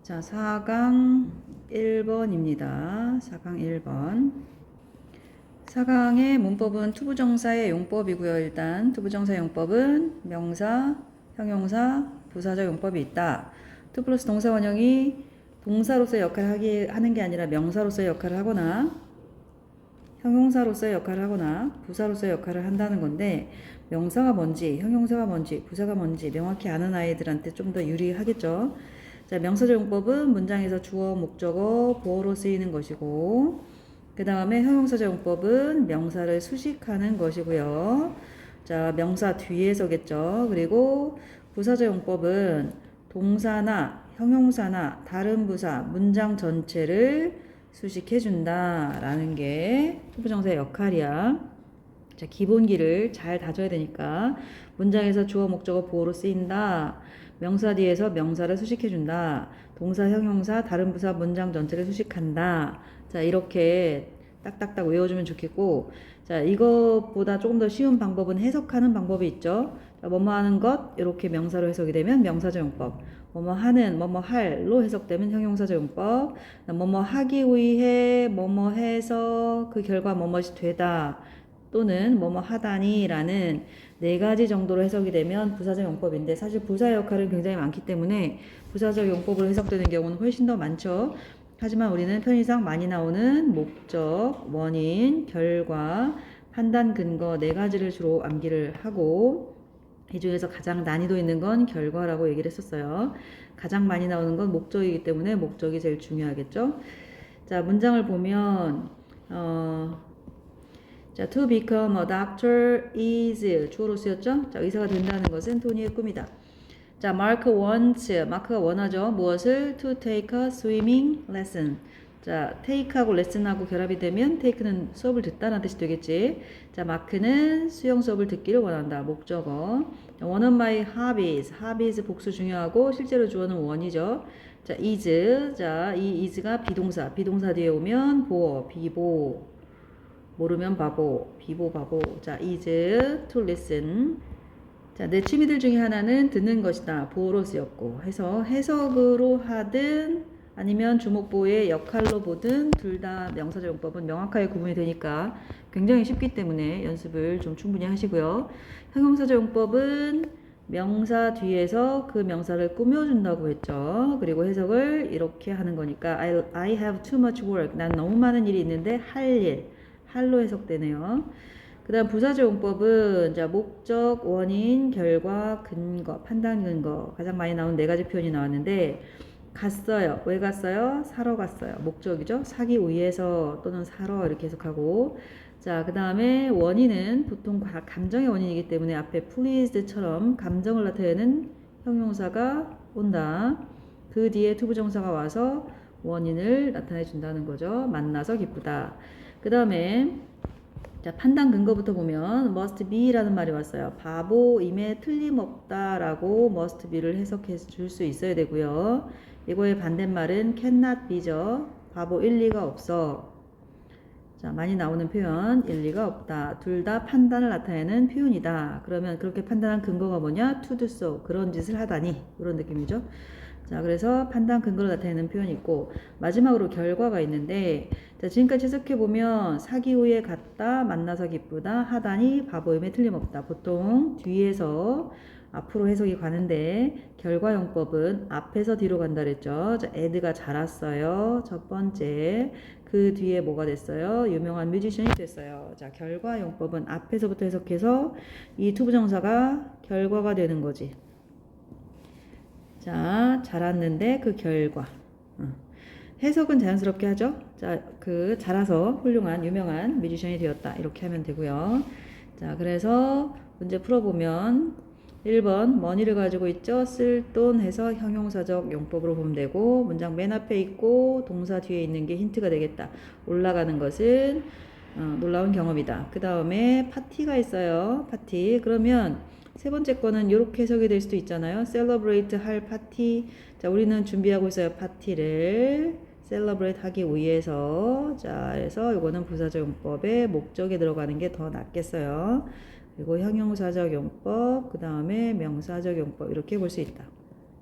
자, 4강 1번입니다. 4강 1번. 4강의 문법은 투부정사의 용법이고요. 일단 투부정사 용법은 명사, 형용사, 부사적 용법이 있다. 투 플러스 동사 원형이 동사로서의 역할을 하는 게 아니라 명사로서의 역할을 하거나 형용사로서의 역할을 하거나 부사로서의 역할을 한다는 건데, 명사가 뭔지 형용사가 뭔지 부사가 뭔지 명확히 아는 아이들한테 좀 더 유리하겠죠. 자, 명사적 용법은 문장에서 주어, 목적어, 보어로 쓰이는 것이고, 그 다음에 형용사적 용법은 명사를 수식하는 것이고요. 자, 명사 뒤에서겠죠. 그리고 부사적 용법은 동사나 형용사나 다른 부사, 문장 전체를 수식해준다 라는 게 투부정사의 역할이야. 자, 기본기를 잘 다져야 되니까 문장에서 주어, 목적어, 보어로 쓰인다. 명사 뒤에서 명사를 수식해준다. 동사, 형용사, 다른 부사, 문장 전체를 수식한다. 자, 이렇게 딱딱딱 외워주면 좋겠고, 자, 이것보다 조금 더 쉬운 방법은 해석하는 방법이 있죠. 자, 뭐뭐 하는 것, 이렇게 명사로 해석이 되면 명사적 용법. 뭐뭐 하는, 뭐뭐 할로 해석되면 형용사적 용법. 뭐뭐 하기 위해, 뭐뭐 해서 그 결과 뭐뭐이 되다. 또는 뭐뭐 하다니라는 네 가지 정도로 해석이 되면 부사적 용법인데, 사실 부사의 역할은 굉장히 많기 때문에 부사적 용법으로 해석되는 경우는 훨씬 더 많죠. 하지만 우리는 편의상 많이 나오는 목적, 원인, 결과, 판단, 근거 네 가지를 주로 암기를 하고, 이 중에서 가장 난이도 있는 건 결과라고 얘기를 했었어요. 가장 많이 나오는 건 목적이기 때문에 목적이 제일 중요하겠죠. 자, 문장을 보면 자, to become a doctor is 주어로 쓰였죠? 자, 의사가 된다는 것은 토니의 꿈이다. 자, Mark wants, 마크가 원하죠. 무엇을? To take a swimming lesson. 자, take하고 lesson하고 결합이 되면 take는 수업을 듣다는 뜻이 되겠지. 자, 마크는 수영 수업을 듣기를 원한다. 목적어. One of my hobbies 복수 중요하고 실제로 주어는 원이죠. 자, is. 자, 이 is가 비동사. 비동사 뒤에 오면 보어, 비보. 모르면 바보, 비보 바보. 자, is to listen. 자, 내 취미들 중에 하나는 듣는 것이다. 보어로 쓰였고, 해서 해석으로 하든 아니면 주목보의 역할로 보든 둘 다 명사적 용법은 명확하게 구분이 되니까 굉장히 쉽기 때문에 연습을 좀 충분히 하시고요. 형용사적 용법은 명사 뒤에서 그 명사를 꾸며준다고 했죠. 그리고 해석을 이렇게 하는 거니까 I have too much work. 난 너무 많은 일이 있는데 할 일, 할로 해석되네요. 그 다음 부사적 용법은 자, 목적, 원인, 결과, 근거, 판단 근거 가장 많이 나온 네 가지 표현이 나왔는데, 갔어요. 왜 갔어요? 사러 갔어요. 목적이죠. 사기 위해서 또는 사러 이렇게 해석하고, 자, 그 다음에 원인은 보통 감정의 원인이기 때문에 앞에 pleased처럼 감정을 나타내는 형용사가 온다. 그 뒤에 투부정사가 와서 원인을 나타내 준다는 거죠. 만나서 기쁘다. 그 다음에 자, 판단 근거부터 보면 must be라는 말이 왔어요. 바보임에 틀림없다라고 must be를 해석해 줄 수 있어야 되고요. 이거의 반대말은 cannot be죠. 바보 일리가 없어. 자, 많이 나오는 표현 일리가 없다. 둘 다 판단을 나타내는 표현이다. 그러면 그렇게 판단한 근거가 뭐냐? to do so. 그런 짓을 하다니. 이런 느낌이죠. 자, 그래서 판단 근거를 나타내는 표현이 있고, 마지막으로 결과가 있는데, 자, 지금까지 해석해보면 사기 후에 갔다, 만나서 기쁘다, 하다니 바보임에 틀림없다. 보통 뒤에서 앞으로 해석이 가는데, 결과용법은 앞에서 뒤로 간다 그랬죠. 자, 에드가 자랐어요. 첫 번째. 그 뒤에 뭐가 됐어요? 유명한 뮤지션이 됐어요. 자, 결과용법은 앞에서부터 해석해서 이 투부정사가 결과가 되는 거지. 자, 자랐는데 그 결과. 해석은 자연스럽게 하죠. 자, 그 자라서 훌륭한 유명한 뮤지션이 되었다. 이렇게 하면 되고요. 자, 그래서 문제 풀어보면 1번 머니를 가지고 있죠. 쓸 돈 해서 형용사적 용법으로 보면 되고, 문장 맨 앞에 있고 동사 뒤에 있는 게 힌트가 되겠다. 올라가는 것은 놀라운 경험이다. 그 다음에 파티가 있어요. 파티. 그러면 세 번째 거는 이렇게 해석이 될 수도 있잖아요. celebrate 할 파티. 자, 우리는 준비하고 있어요. 파티를 celebrate 하기 위해서. 자, 그래서 이거는 부사적 용법에 목적에 들어가는 게 더 낫겠어요. 그리고 형용사적 용법, 그 다음에 명사적 용법 이렇게 볼 수 있다.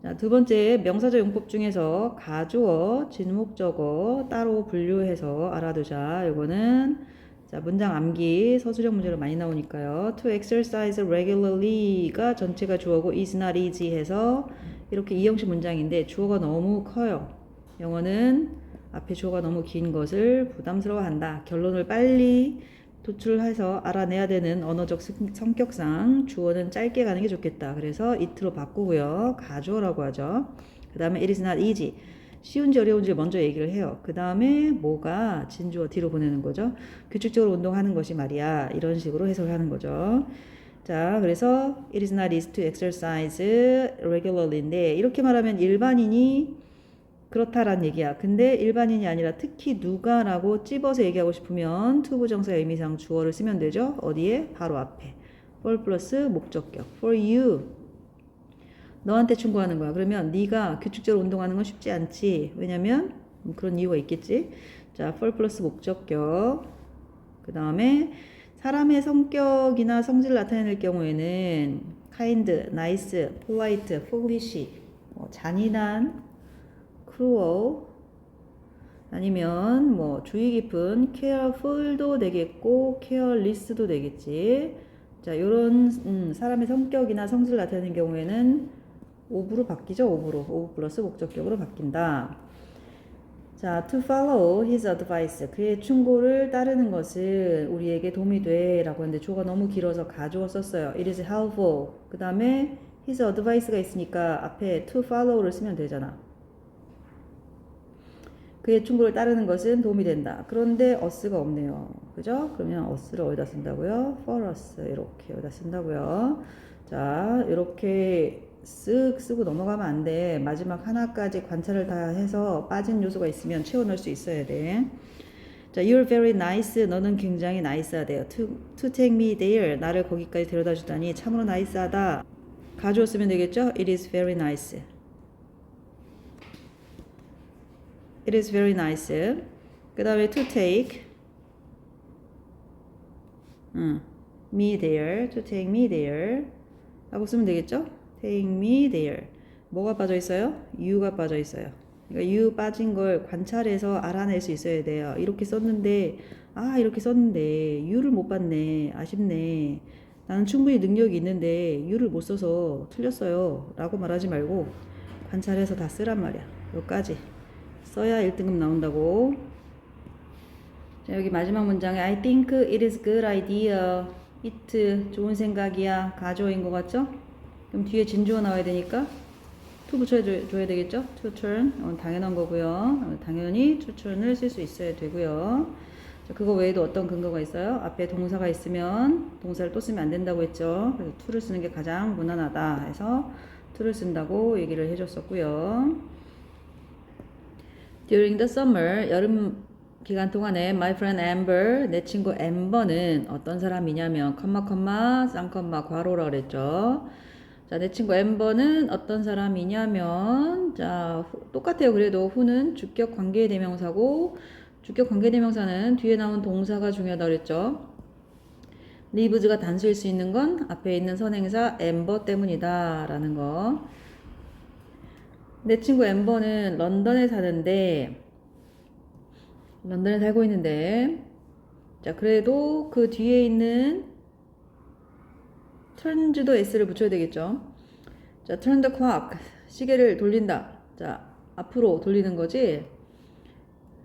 자, 두 번째 명사절 용법 중에서 가주어, 진목적어 따로 분류해서 알아두자. 요거는 자, 문장 암기 서술형 문제로 많이 나오니까요. To exercise regularly가 전체가 주어고 is not easy 해서 이렇게 이형식 문장인데 주어가 너무 커요. 영어는 앞에 주어가 너무 긴 것을 부담스러워한다. 결론을 빨리 도출해서 알아내야 되는 언어적 성격상 주어는 짧게 가는 게 좋겠다. 그래서 it로 바꾸고요. 가주어라고 하죠. 그 다음에 it is not easy. 쉬운지 어려운지 먼저 얘기를 해요. 그 다음에 뭐가 진주어 뒤로 보내는 거죠. 규칙적으로 운동하는 것이 말이야. 이런 식으로 해석하는 거죠. 자, 그래서 it is not easy to exercise regularly인데 이렇게 말하면 일반인이 그렇다라는 얘기야. 근데 일반인이 아니라 특히 누가라고 찝어서 얘기하고 싶으면 to 부정사의 의미상 주어를 쓰면 되죠. 어디에? 바로 앞에. for 플러스 목적격. for you. 너한테 충고하는 거야. 그러면 네가 규칙적으로 운동하는 건 쉽지 않지. 왜냐면 그런 이유가 있겠지. 자, for 플러스 목적격. 그 다음에 사람의 성격이나 성질을 나타낼 경우에는 kind, nice, polite, foolish, 잔인한, cruel, 아니면 뭐 주의 깊은 careful도 되겠고 careless도 되겠지. 자, 요런 사람의 성격이나 성질을 나타내는 경우에는 of로 바뀌죠. of 플러스 목적격으로 바뀐다. 자, to follow his advice. 그의 충고를 따르는 것은 우리에게 도움이 돼 라고 하는데 주어가 너무 길어서 가주어 썼어요. It is helpful. 그 다음에 his advice가 있으니까 앞에 to follow를 쓰면 되잖아. 그의 충고를 따르는 것은 도움이 된다. 그런데 us가 없네요. 그죠? 그러면 us를 어디다 쓴다고요? for us 이렇게 어디다 쓴다고요. 자, 이렇게 쓱 쓰고 넘어가면 안 돼. 마지막 하나까지 관찰을 다 해서 빠진 요소가 있으면 채워넣을 수 있어야 돼. 자, you're very nice. 너는 굉장히 나이스하대요. to take me there. 나를 거기까지 데려다 주다니 참으로 나이스하다. 가주어 쓰면 되겠죠? It is very nice. It is very nice. 그 다음에 to take me there. To take me there. 라고 쓰면 되겠죠? Take me there. 뭐가 빠져 있어요? you가 빠져 있어요. 그러니까 you 빠진 걸 관찰해서 알아낼 수 있어야 돼요. 이렇게 썼는데 이렇게 썼는데 you를 못 봤네. 아쉽네. 나는 충분히 능력이 있는데 you를 못 써서 틀렸어요. 라고 말하지 말고 관찰해서 다 쓰란 말이야. 여기까지 써야 1등급 나온다고. 자, 여기 마지막 문장에 I think it is good idea. it 좋은 생각이야. 가주어인 것 같죠? 그럼 뒤에 진주어 나와야 되니까 to 붙여줘야 되겠죠? to turn. 당연한 거고요. 당연히 to turn을 쓸 수 있어야 되고요. 자, 그거 외에도 어떤 근거가 있어요? 앞에 동사가 있으면 동사를 또 쓰면 안 된다고 했죠. 그래서 to를 쓰는 게 가장 무난하다 해서 to를 쓴다고 얘기를 해줬었고요. During the summer, 여름 기간 동안에 my friend Amber, 내 친구 엠버는 어떤 사람이냐면 쌍컴마 괄호라 그랬죠. 자, 내 친구 엠버는 어떤 사람이냐면 자, 똑같아요. 그래도 who는 주격 관계대명사고 주격 관계대명사는 뒤에 나온 동사가 중요하다 그랬죠. lives가 단수일 수 있는 건 앞에 있는 선행사 엠버 때문이다 라는 거. 내 친구 엠버는 런던에 살고 있는데 자, 그래도 그 뒤에 있는 turns도 s를 붙여야 되겠죠. 자, turn the clock. 시계를 돌린다. 자, 앞으로 돌리는 거지.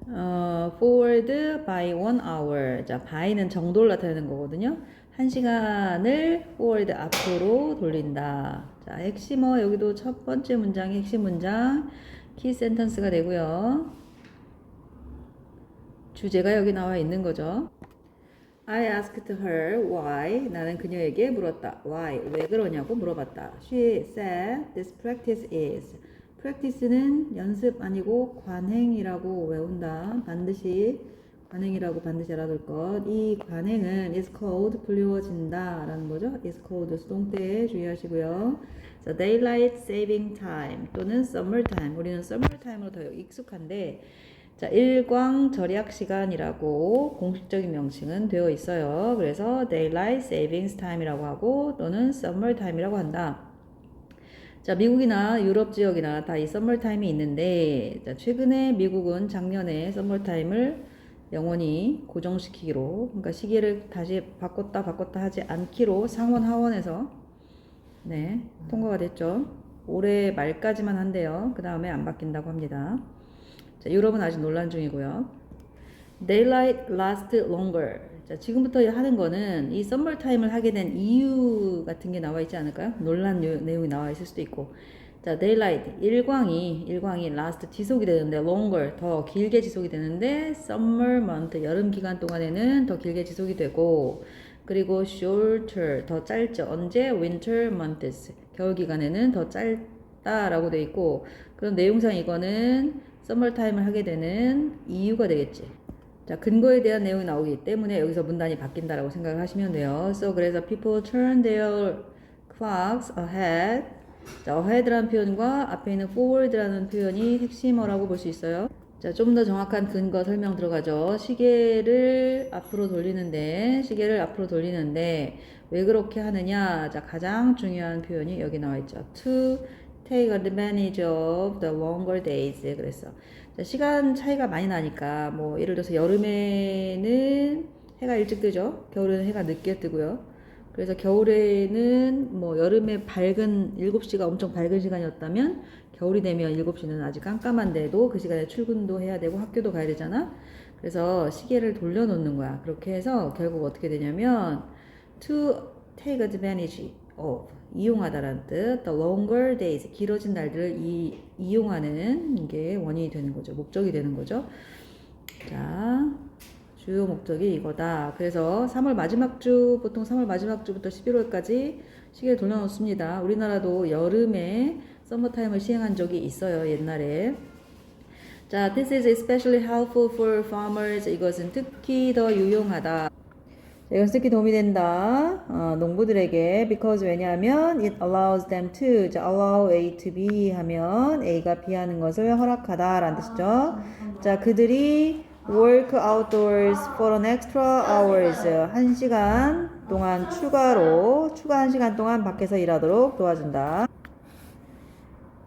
forward by 1 hour. 자, by는 정도를 나타내는 거거든요. 1시간을 forward 앞으로 돌린다. 자, 핵심어 여기도 첫 번째 문장이 핵심 문장 key sentence가 되고요. 주제가 여기 나와 있는 거죠. I asked her why. 나는 그녀에게 물었다. Why? 왜 그러냐고 물어봤다. She said this practice is. practice는 연습 아니고 관행이라고 외운다. 관행이라고 반드시 알아둘 것. 이 관행은 is called 불리워진다 라는 거죠. is called 수동태 주의하시고요. 자, daylight saving time 또는 summer time. 우리는 summer time으로 더 익숙한데 자, 일광 절약 시간이라고 공식적인 명칭은 되어 있어요. 그래서 daylight savings time이라고 하고 또는 summer time이라고 한다. 자, 미국이나 유럽 지역이나 다 이 썸머타임이 있는데, 자, 최근에 미국은 작년에 썸머타임을 영원히 고정시키기로, 그러니까 시기를 다시 바꿨다 하지 않기로 상원 하원에서 네, 통과가 됐죠. 올해 말까지만 한대요. 그 다음에 안 바뀐다고 합니다. 자, 유럽은 아직 논란 중이고요. Daylight lasts longer. 자, 지금부터 하는 거는 이 썸머 타임을 하게 된 이유 같은 게 나와 있지 않을까요? 논란 내용이 나와 있을 수도 있고. 자, daylight 일광이 last 지속이 되는데 longer 더 길게 지속이 되는데 summer month 여름 기간 동안에는 더 길게 지속이 되고 그리고 shorter 더 짧죠. 언제 winter months 겨울 기간에는 더 짧다라고 돼 있고 그럼 내용상 이거는 summer time을 하게 되는 이유가 되겠지. 자, 근거에 대한 내용이 나오기 때문에 여기서 문단이 바뀐다라고 생각을 하시면 돼요. So 그래서 people turn their clocks ahead. 자, ahead라는 표현과 앞에 있는 forward라는 표현이 핵심어라고 볼 수 있어요. 자, 좀 더 정확한 근거 설명 들어가죠. 시계를 앞으로 돌리는데 왜 그렇게 하느냐? 자, 가장 중요한 표현이 여기 나와 있죠. To take advantage of the longer days. 그랬어. 자, 시간 차이가 많이 나니까 뭐 예를 들어서 여름에는 해가 일찍 뜨죠. 겨울에는 해가 늦게 뜨고요. 그래서 겨울에는 뭐 여름에 밝은 7시가 엄청 밝은 시간이었다면 겨울이 되면 7시는 아직 깜깜한데도 그 시간에 출근도 해야 되고 학교도 가야 되잖아. 그래서 시계를 돌려놓는 거야. 그렇게 해서 결국 어떻게 되냐면 to take advantage of 이용하다라는 뜻, the longer days 길어진 날들을 이용하는 게 원인이 되는 거죠. 목적이 되는 거죠. 자, 주요 목적이 이거다. 그래서 3월 마지막 주, 보통 3월 마지막 주부터 11월까지 시계를 돌려놓습니다. 우리나라도 여름에 서머타임을 시행한 적이 있어요. 옛날에. 자, this is especially helpful for farmers. 이것은 특히 더 유용하다. 이것은 특히 도움이 된다. 농부들에게. Because 왜냐하면 it allows them to. 자, allow A to B 하면 A가 B 하는 것을 허락하다 라는 뜻이죠. 자, 그들이 work outdoors for an extra hours. 1시간 동안 추가 1시간 동안 밖에서 일하도록 도와준다.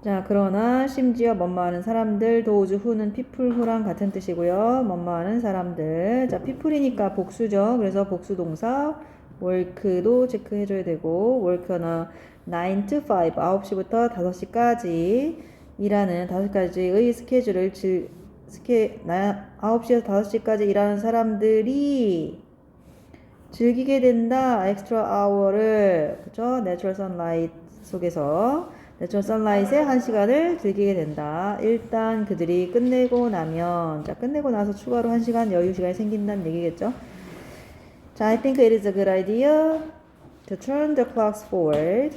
자, 그러나 심지어 뭐뭐하는 사람들, 도우즈 후는 people who랑 같은 뜻이고요. 뭐뭐하는 사람들. 자, people이니까 복수죠. 그래서 복수 동사 work도 체크해줘야 되고 work는 9 to 5, 9시부터 5시까지 일하는 5시까지의 스케줄을 9시에서 5시까지 일하는 사람들이 즐기게 된다. 엑스트라 아워를 그죠? 내추럴 선라이트 속에서 내추럴 선라이트의 1시간을 즐기게 된다. 일단 그들이 끝내고 나면 자, 끝내고 나서 추가로 1시간 여유 시간이 생긴다는 얘기겠죠. 자, I think it is a good idea to turn the clocks forward.